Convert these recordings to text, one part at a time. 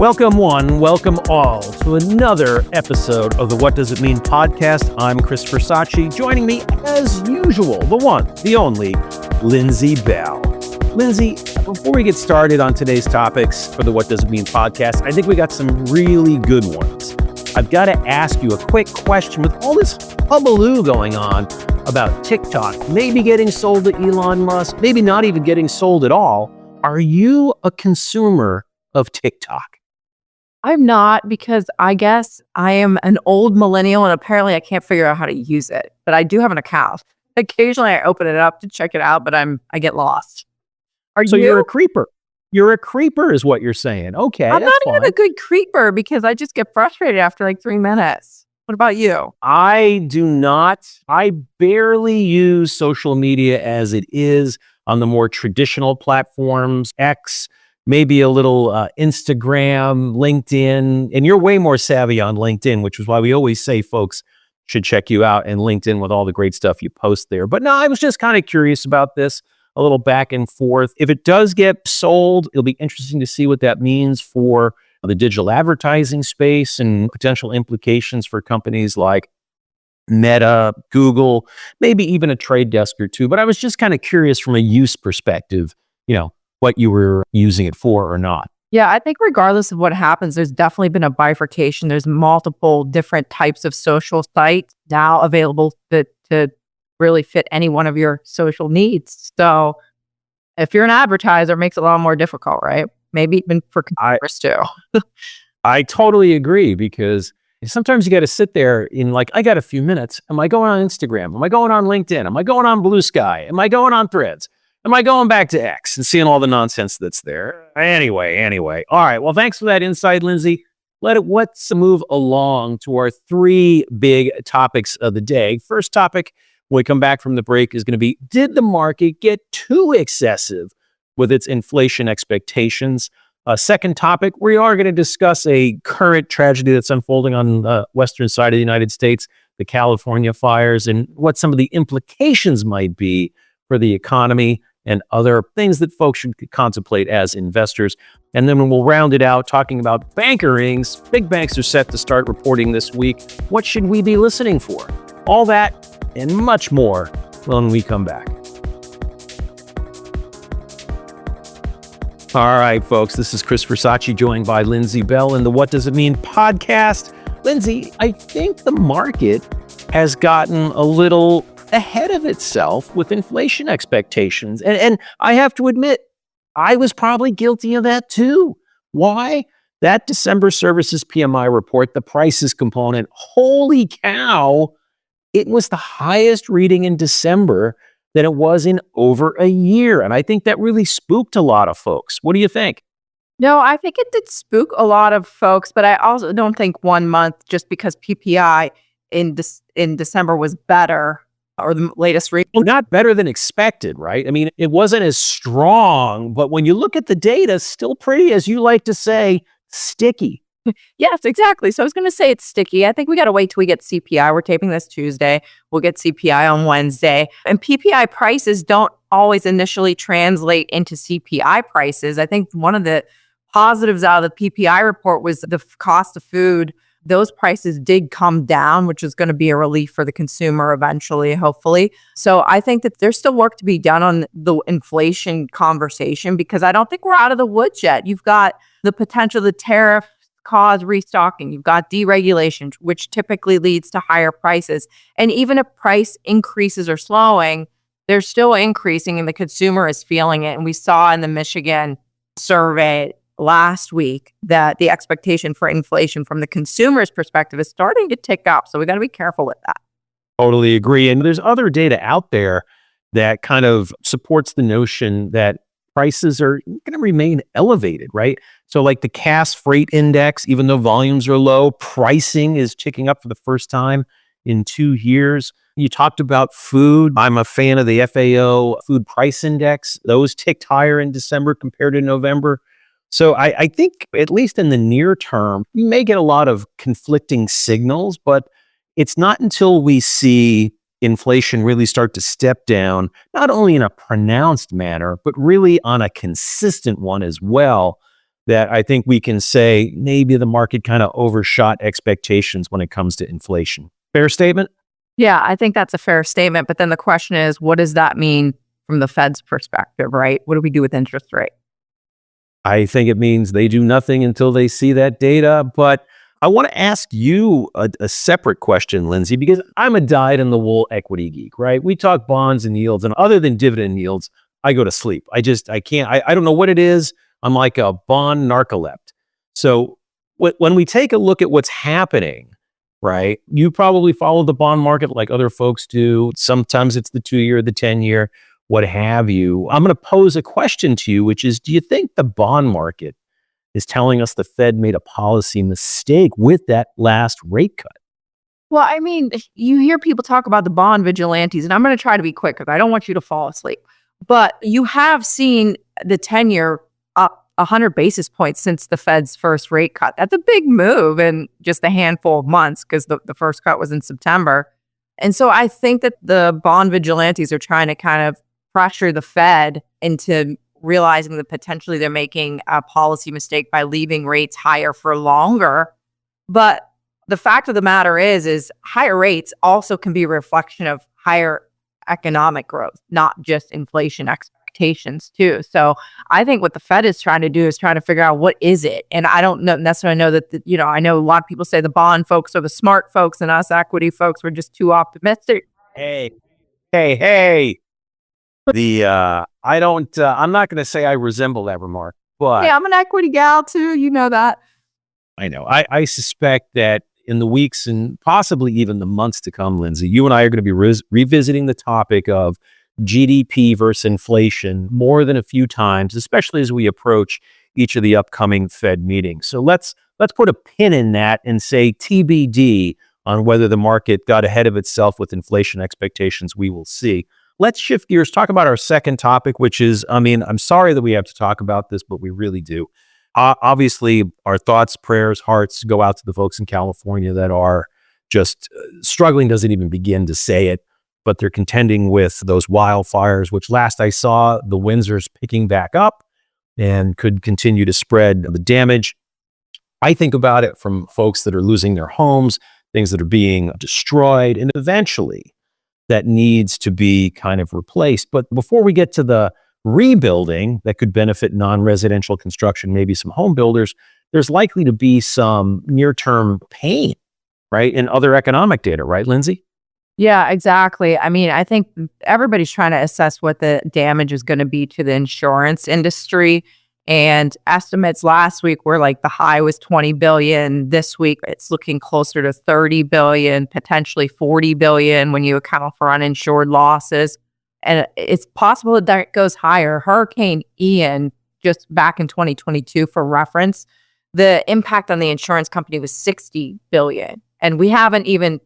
Welcome one, welcome all to another episode of the What Does It Mean podcast. I'm Chris Versace. Joining me as usual, the one, the only, Lindsey Bell. Lindsey, before we get started on today's topics for the What Does It Mean podcast, I think we got some really good ones. I've got to ask you a quick question. With all this hullabaloo going on about TikTok, maybe getting sold to Elon Musk, maybe not even getting sold at all, are you a consumer of TikTok? I'm not, because I guess I am an old millennial and apparently I can't figure out how to use it. But I do have an account. Occasionally I open it up to check it out, but I get lost. So you're a creeper. You're a creeper is what you're saying. Okay, I'm that's not even a good creeper because I just get frustrated after like 3 minutes. What about you? I do not. I barely use social media as it is on the more traditional platforms, X, maybe a little Instagram, LinkedIn, and you're way more savvy on LinkedIn, which is why we always say folks should check you out and LinkedIn with all the great stuff you post there. But no, I was just kind of curious about this, a little back and forth. If it does get sold, it'll be interesting to see what that means for the digital advertising space and potential implications for companies like Meta, Google, maybe even a Trade Desk or two. But I was just kind of curious from a use perspective, what you were using it for or not. Yeah, I think regardless of what happens, there's definitely been a bifurcation. There's multiple different types of social sites now available to really fit any one of your social needs. So if you're an advertiser, it makes it a lot more difficult, right? Maybe even for consumers too. I totally agree, because sometimes you got to sit there in I got a few minutes. Am I going on Instagram? Am I going on LinkedIn? Am I going on Blue Sky? Am I going on Threads? Am I going back to X and seeing all the nonsense that's there? Anyway. All right. Well, thanks for that insight, Lindsey. Let's move along to our three big topics of the day. First topic, when we come back from the break, is going to be, did the market get too excessive with its inflation expectations? Second topic, we are going to discuss a current tragedy that's unfolding on the western side of the United States, the California fires, and what some of the implications might be for the economy and other things that folks should contemplate as investors. And then we'll round it out talking about bankerings. Big banks are set to start reporting this week. What should we be listening for? All that and much more when we come back. All right, folks, this is Chris Versace, joined by Lindsey Bell in the What Does It Mean podcast. Lindsey, I think the market has gotten a little ahead of itself with inflation expectations. And I have to admit, I was probably guilty of that too. Why? That December services PMI report, the prices component, holy cow, it was the highest reading in December than it was in over a year. And I think that really spooked a lot of folks. What do you think? No, I think it did spook a lot of folks, but I also don't think 1 month, just because PPI in December was better, or the latest reading. Well, not better than expected, right? I mean, it wasn't as strong, but when you look at the data, still pretty, as you like to say, sticky. Yes, exactly. So I was going to say it's sticky. I think we got to wait till we get CPI. We're taping this Tuesday. We'll get CPI on Wednesday. And PPI prices don't always initially translate into CPI prices. I think one of the positives out of the PPI report was the cost of food. Those prices did come down, which is going to be a relief for the consumer eventually, hopefully. So I think that there's still work to be done on the inflation conversation, because I don't think we're out of the woods yet. You've got the potential of the tariff cause restocking. You've got deregulation, which typically leads to higher prices. And even if price increases are slowing, they're still increasing and the consumer is feeling it. And we saw in the Michigan survey last week that the expectation for inflation from the consumer's perspective is starting to tick up. So we got to be careful with that. Totally agree. And there's other data out there that kind of supports the notion that prices are going to remain elevated, right? So like the Cass Freight Index, even though volumes are low, pricing is ticking up for the first time in 2 years. You talked about food. I'm a fan of the FAO Food Price Index. Those ticked higher in December compared to November. So I think, at least in the near term, you may get a lot of conflicting signals, but it's not until we see inflation really start to step down, not only in a pronounced manner, but really on a consistent one as well, that I think we can say maybe the market kind of overshot expectations when it comes to inflation. Fair statement? Yeah, I think that's a fair statement. But then the question is, what does that mean from the Fed's perspective, right? What do we do with interest rate? I think it means they do nothing until they see that data. But I want to ask you a separate question, Lindsey, because I'm a dyed-in-the-wool equity geek, right? We talk bonds and yields, and other than dividend yields, I go to sleep. I can't, I don't know what it is. I'm like a bond narcolept. So when we take a look at what's happening, right, you probably follow the bond market like other folks do. Sometimes it's the 2-year, the 10-year, what have you. I'm going to pose a question to you, which is, do you think the bond market is telling us the Fed made a policy mistake with that last rate cut? Well, I mean, you hear people talk about the bond vigilantes, and I'm going to try to be quick because I don't want you to fall asleep. But you have seen the 10-year up 100 basis points since the Fed's first rate cut. That's a big move in just a handful of months because the first cut was in September. And so I think that the bond vigilantes are trying to kind of pressure the Fed into realizing that potentially they're making a policy mistake by leaving rates higher for longer. But the fact of the matter is higher rates also can be a reflection of higher economic growth, not just inflation expectations too. So I think what the Fed is trying to do is trying to figure out what is it. And I don't necessarily know that, I know a lot of people say the bond folks are the smart folks and us equity folks were just too optimistic. Hey. I'm not going to say I resemble that remark, but Yeah, I'm an equity gal too. You know that. I know. I suspect that in the weeks and possibly even the months to come, Lindsey, you and I are going to be revisiting the topic of GDP versus inflation more than a few times, especially as we approach each of the upcoming Fed meetings. So let's put a pin in that and say TBD on whether the market got ahead of itself with inflation expectations. We will see. Let's shift gears, talk about our second topic, which is, I'm sorry that we have to talk about this, but we really do. Obviously, our thoughts, prayers, hearts go out to the folks in California that are just struggling, doesn't even begin to say it, but they're contending with those wildfires, which last I saw, the winds are picking back up and could continue to spread the damage. I think about it from folks that are losing their homes, things that are being destroyed, and eventually that needs to be kind of replaced. But before we get to the rebuilding that could benefit non-residential construction, maybe some home builders, there's likely to be some near-term pain, right? In other economic data, right, Lindsey? Yeah, exactly. I mean, I think everybody's trying to assess what the damage is going to be to the insurance industry. And estimates last week were like the high was 20 billion. This week, it's looking closer to 30 billion, potentially 40 billion when you account for uninsured losses. And it's possible that it goes higher. Hurricane Ian, just back in 2022, for reference, the impact on the insurance company was 60 billion. And we haven't even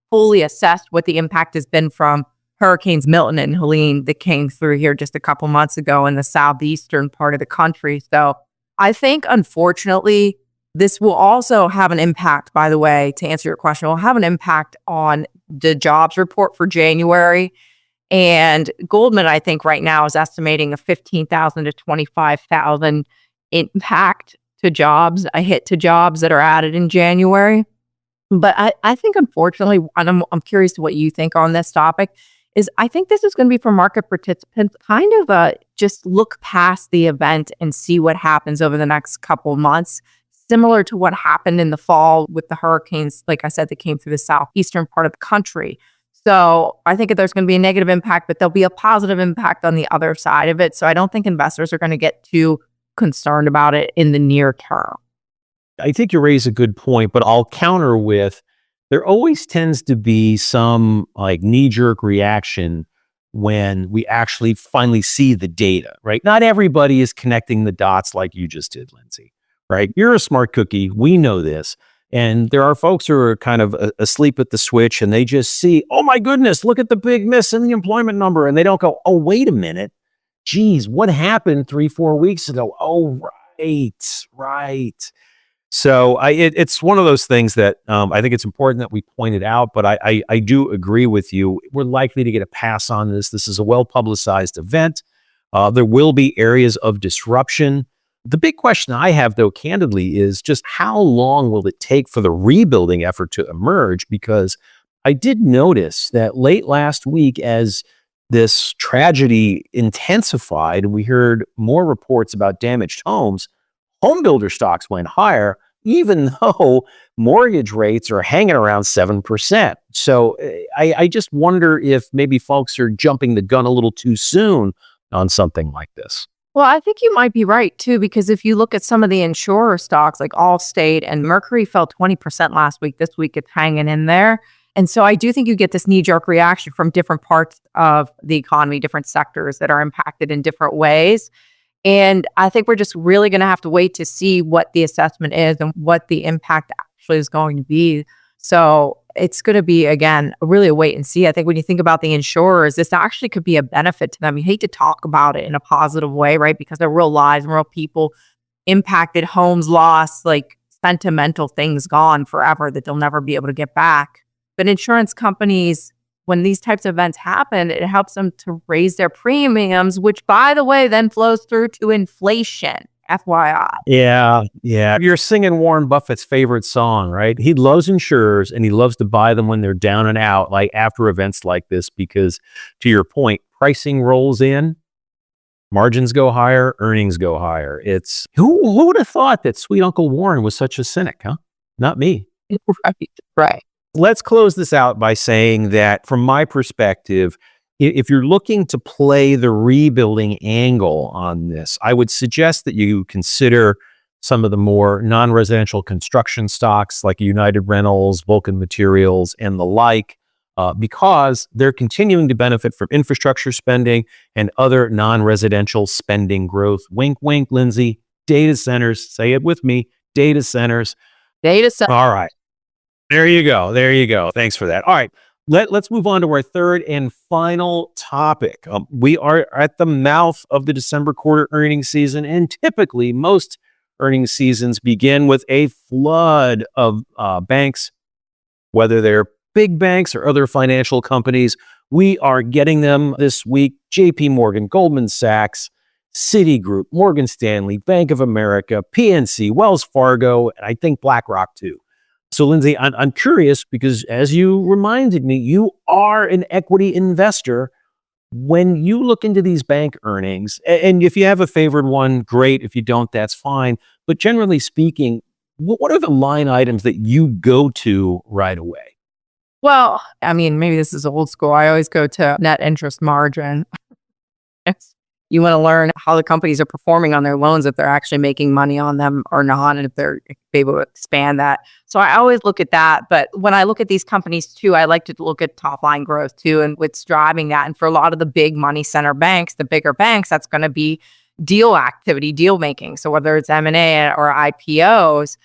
fully assessed what the impact has been from Hurricanes Milton and Helene that came through here just a couple months ago in the southeastern part of the country. So I think, unfortunately, this will also have an impact, by the way, to answer your question, will have an impact on the jobs report for January. And Goldman, I think right now is estimating a 15,000 to 25,000 impact to jobs, a hit to jobs that are added in January. But I think, unfortunately, and I'm curious to what you think on this topic, is I think this is going to be for market participants kind of just look past the event and see what happens over the next couple of months, similar to what happened in the fall with the hurricanes, like I said, that came through the southeastern part of the country. So I think there's going to be a negative impact, but there'll be a positive impact on the other side of it. So I don't think investors are going to get too concerned about it in the near term. I think you raise a good point, but I'll counter with there always tends to be some like knee-jerk reaction when we actually finally see the data, right? Not everybody is connecting the dots like you just did, Lindsey, right? You're a smart cookie. We know this. And there are folks who are kind of asleep at the switch and they just see, oh my goodness, look at the big miss in the employment number. And they don't go, oh, wait a minute. Geez, what happened 3-4 weeks ago? Oh, right. So it's one of those things that I think it's important that we point it out, but I do agree with you. We're likely to get a pass on this. This is a well-publicized event. There will be areas of disruption. The big question I have, though, candidly, is just how long will it take for the rebuilding effort to emerge? Because I did notice that late last week, as this tragedy intensified, we heard more reports about damaged homes. Home builder stocks went higher, even though mortgage rates are hanging around 7%. So I just wonder if maybe folks are jumping the gun a little too soon on something like this. Well, I think you might be right too, because if you look at some of the insurer stocks like Allstate and Mercury fell 20% last week, this week it's hanging in there. And so I do think you get this knee-jerk reaction from different parts of the economy, different sectors that are impacted in different ways. And I think we're just really going to have to wait to see what the assessment is and what the impact actually is going to be. So it's going to be, again, really a wait and see. I think when you think about the insurers, this actually could be a benefit to them. You hate to talk about it in a positive way, right? Because they're real lives and real people impacted, homes lost, like sentimental things gone forever that they'll never be able to get back. But insurance companies, when these types of events happen, it helps them to raise their premiums, which, by the way, then flows through to inflation. FYI. Yeah. You're singing Warren Buffett's favorite song, right? He loves insurers and he loves to buy them when they're down and out, like after events like this, because to your point, pricing rolls in, margins go higher, earnings go higher. It's who would have thought that sweet Uncle Warren was such a cynic, huh? Not me. Right. Let's close this out by saying that from my perspective, if you're looking to play the rebuilding angle on this, I would suggest that you consider some of the more non-residential construction stocks like United Rentals, Vulcan Materials, and the like, because they're continuing to benefit from infrastructure spending and other non-residential spending growth. Wink, wink, Lindsey. Data centers, say it with me, data centers. Data centers. All right. There you go. Thanks for that. All right. Let's move on to our third and final topic. We are at the mouth of the December quarter earnings season, and typically most earnings seasons begin with a flood of banks, whether they're big banks or other financial companies. We are getting them this week. JP Morgan, Goldman Sachs, Citigroup, Morgan Stanley, Bank of America, PNC, Wells Fargo, and I think BlackRock too. So, Lindsey, I'm curious because as you reminded me, you are an equity investor. When you look into these bank earnings, and if you have a favorite one, great. If you don't, that's fine. But generally speaking, what are the line items that you go to right away? Well, I mean, maybe this is old school. I always go to net interest margin. You want to learn how the companies are performing on their loans, if they're actually making money on them or not, and if they're able to expand that. So I always look at that. But when I look at these companies too, I like to look at top line growth too, and what's driving that. And for a lot of the big money center banks, the bigger banks, that's going to be deal activity, deal making. So whether it's M&A or IPOs,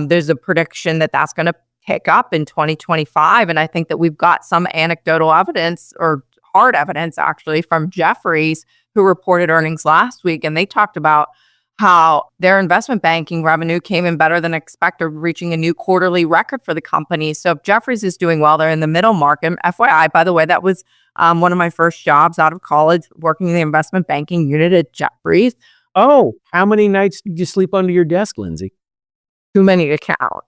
there's a prediction that that's going to pick up in 2025. And I think that we've got some anecdotal evidence or hard evidence actually from Jefferies, who reported earnings last week, and they talked about how their investment banking revenue came in better than expected, reaching a new quarterly record for the company. So if Jefferies is doing well, they're in the middle market. FYI, by the way, that was one of my first jobs out of college, working in the investment banking unit at Jefferies. Oh, how many nights did you sleep under your desk, Lindsey? Too many to count.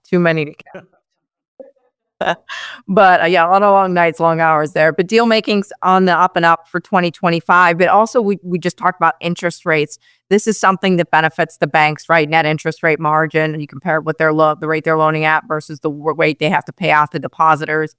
But yeah, a lot of long nights, long hours there. But deal making's on the up and up for 2025. But also, we just talked about interest rates. This is something that benefits the banks, right? Net interest rate margin. You compare what the rate they're loaning at versus the rate they have to pay out the depositors.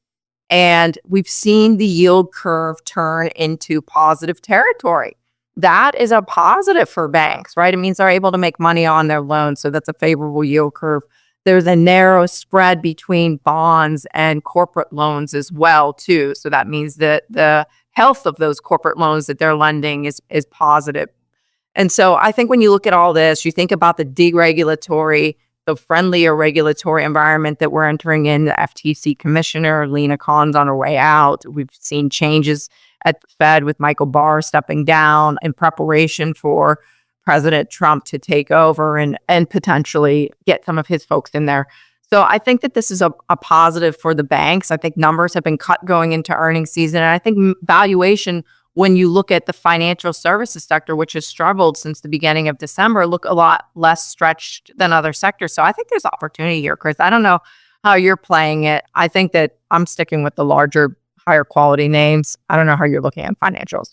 And we've seen the yield curve turn into positive territory. That is a positive for banks, right? It means they're able to make money on their loans. So that's a favorable yield curve. There's a narrow spread between bonds and corporate loans as well, too. So that means that the health of those corporate loans that they're lending is positive. And so I think when you look at all this, you think about the deregulatory, the friendlier regulatory environment that we're entering in. The FTC commissioner, Lena Khan's on her way out. We've seen changes at the Fed with Michael Barr stepping down in preparation for President Trump to take over and potentially get some of his folks in there. So I think that this is a positive for the banks. I think numbers have been cut going into earnings season. And I think valuation when you look at the financial services sector, which has struggled since the beginning of December, look a lot less stretched than other sectors. So I think there's opportunity here, Chris. I don't know how you're playing it. I think that I'm sticking with the larger, higher quality names. I don't know how you're looking at financials.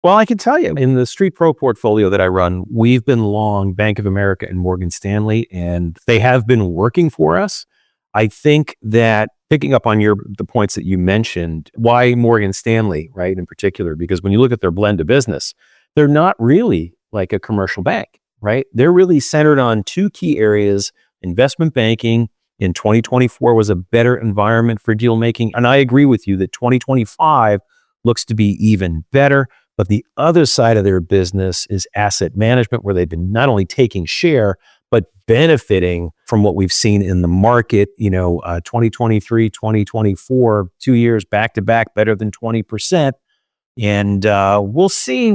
Well, I can tell you, in the Street Pro portfolio that I run, we've been long Bank of America and Morgan Stanley, and they have been working for us. I think that picking up on the points that you mentioned, why Morgan Stanley, right, in particular, because when you look at their blend of business, they're not really like a commercial bank, right? They're really centered on two key areas: investment banking. In 2024 was a better environment for deal making. And I agree with you that 2025 looks to be even better. But the other side of their business is asset management, where they've been not only taking share, but benefiting from what we've seen in the market. 2023, 2024, 2 years back to back, better than 20%. And we'll see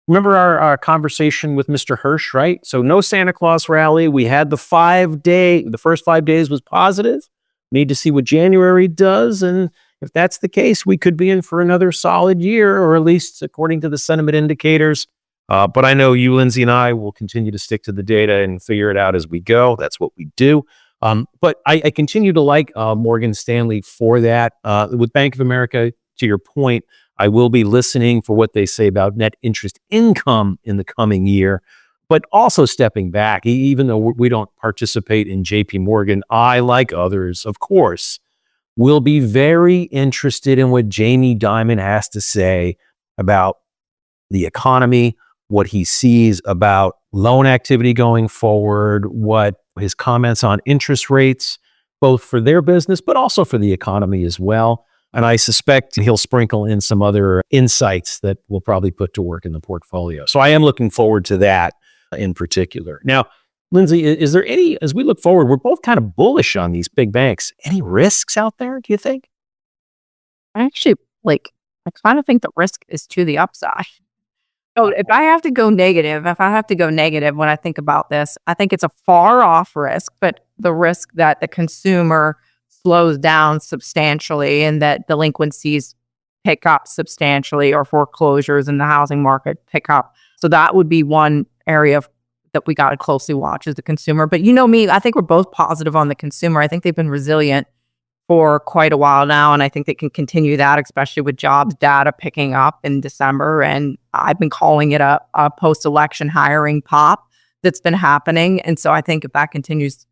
remember our conversation with Mr. Hirsch, right? So no Santa Claus rally. We had the first 5 days was positive. Need to see what January does. And if that's the case, we could be in for another solid year, or at least according to the sentiment indicators. But I know you, Lindsey, and I will continue to stick to the data and figure it out as we go. That's what we do. But I continue to like Morgan Stanley for that. With Bank of America, to your point, I will be listening for what they say about net interest income in the coming year, but also stepping back. Even though we don't participate in JP Morgan, I, like others, of course, will be very interested in what Jamie Dimon has to say about the economy, what he sees about loan activity going forward, what his comments on interest rates, both for their business, but also for the economy as well. And I suspect he'll sprinkle in some other insights that we'll probably put to work in the portfolio. So I am looking forward to that in particular. Now, Lindsey, is there as we look forward, we're both kind of bullish on these big banks. Any risks out there, do you think? I actually, I kind of think the risk is to the upside. So if I have to go negative when I think about this, I think it's a far off risk, but the risk that the consumer slows down substantially and that delinquencies pick up substantially, or foreclosures in the housing market pick up. So that would be one area that we got to closely watch, is the consumer. But you know me, I think we're both positive on the consumer. I think they've been resilient for quite a while now, and I think they can continue that, especially with jobs data picking up in December. And I've been calling it a post-election hiring pop that's been happening. And so I think if that continues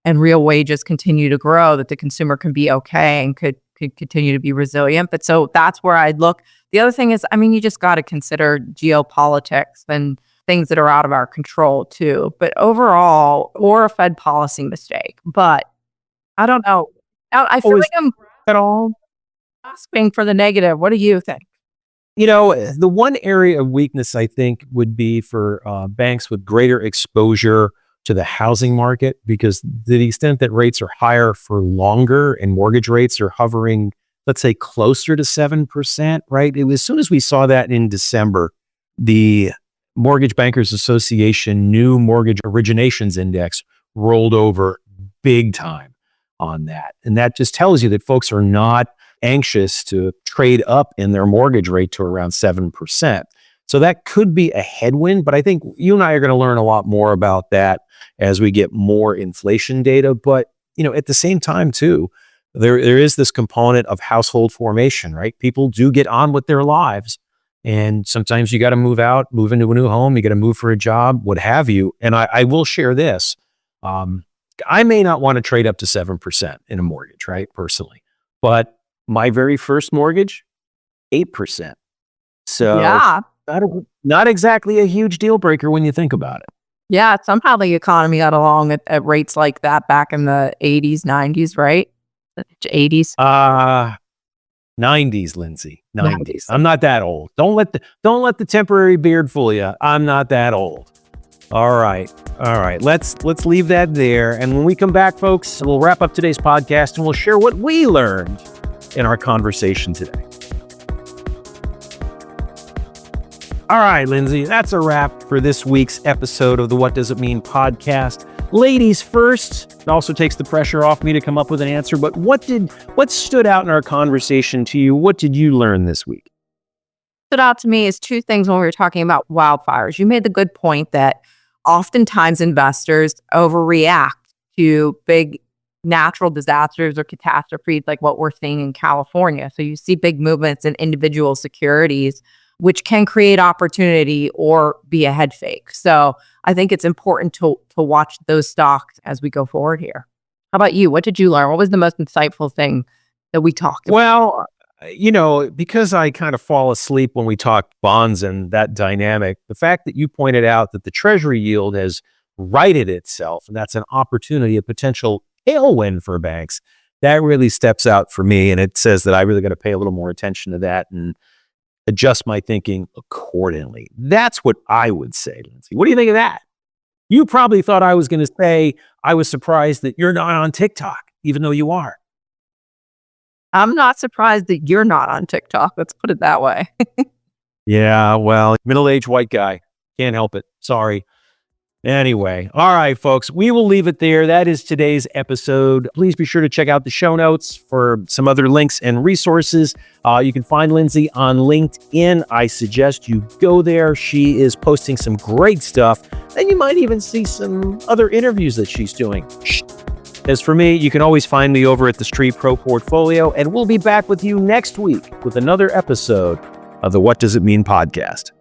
and real wages continue to grow, that the consumer can be okay and could continue to be resilient. But so that's where I'd look. The other thing is, you just got to consider geopolitics and things that are out of our control too. But overall, or a Fed policy mistake. But I don't know. I feel like I'm at all grasping for the negative. What do you think? The one area of weakness, I think, would be for banks with greater exposure to the housing market, because to the extent that rates are higher for longer and mortgage rates are hovering, let's say, closer to 7%, right? As soon as we saw that in December, the Mortgage Bankers Association new mortgage originations index rolled over big time on that. And that just tells you that folks are not anxious to trade up in their mortgage rate to around 7%. So that could be a headwind, but I think you and I are going to learn a lot more about that as we get more inflation data. But, at the same time too, there is this component of household formation, right? People do get on with their lives. And sometimes you got to move out, move into a new home, you got to move for a job, what have you. And I will share this. I may not want to trade up to 7% in a mortgage, right? Personally. But my very first mortgage, 8%. So Yeah. not exactly a huge deal breaker when you think about it. Yeah. Somehow the economy got along at rates like that back in the 80s, 90s, right? 80s. 90s, Lindsey. 90s. I'm not that old. Don't let the temporary beard fool you. I'm not that old. All right. Let's leave that there. And when we come back, folks, we'll wrap up today's podcast and we'll share what we learned in our conversation today. All right, Lindsey, that's a wrap for this week's episode of the What Does It Mean podcast. Ladies first. It also takes the pressure off me to come up with an answer, but what stood out in our conversation to you? What did you learn this week? Stood out to me is two things when we were talking about wildfires. You made the good point that oftentimes investors overreact to big natural disasters or catastrophes like what we're seeing in California. So you see big movements in individual securities, which can create opportunity or be a head fake. So I think it's important to watch those stocks as we go forward here. How about you? What did you learn? What was the most insightful thing that we talked about? Well, because I kind of fall asleep when we talk bonds and that dynamic, the fact that you pointed out that the Treasury yield has righted itself, and that's an opportunity, a potential tailwind for banks, that really steps out for me. And it says that I really got to pay a little more attention to that and adjust my thinking accordingly. That's what I would say, Lindsay. What do you think of that? You probably thought I was going to say I was surprised that you're not on TikTok, even though you are. I'm not surprised that you're not on TikTok. Let's put it that way. Yeah, well, middle-aged white guy. Can't help it. Sorry. Anyway, all right, folks, we will leave it there. That is today's episode. Please be sure to check out the show notes for some other links and resources. You can find Lindsay on LinkedIn. I suggest you go there. She is posting some great stuff, and you might even see some other interviews that she's doing. As for me, you can always find me over at the Street Pro Portfolio, and we'll be back with you next week with another episode of the What Does It Mean podcast.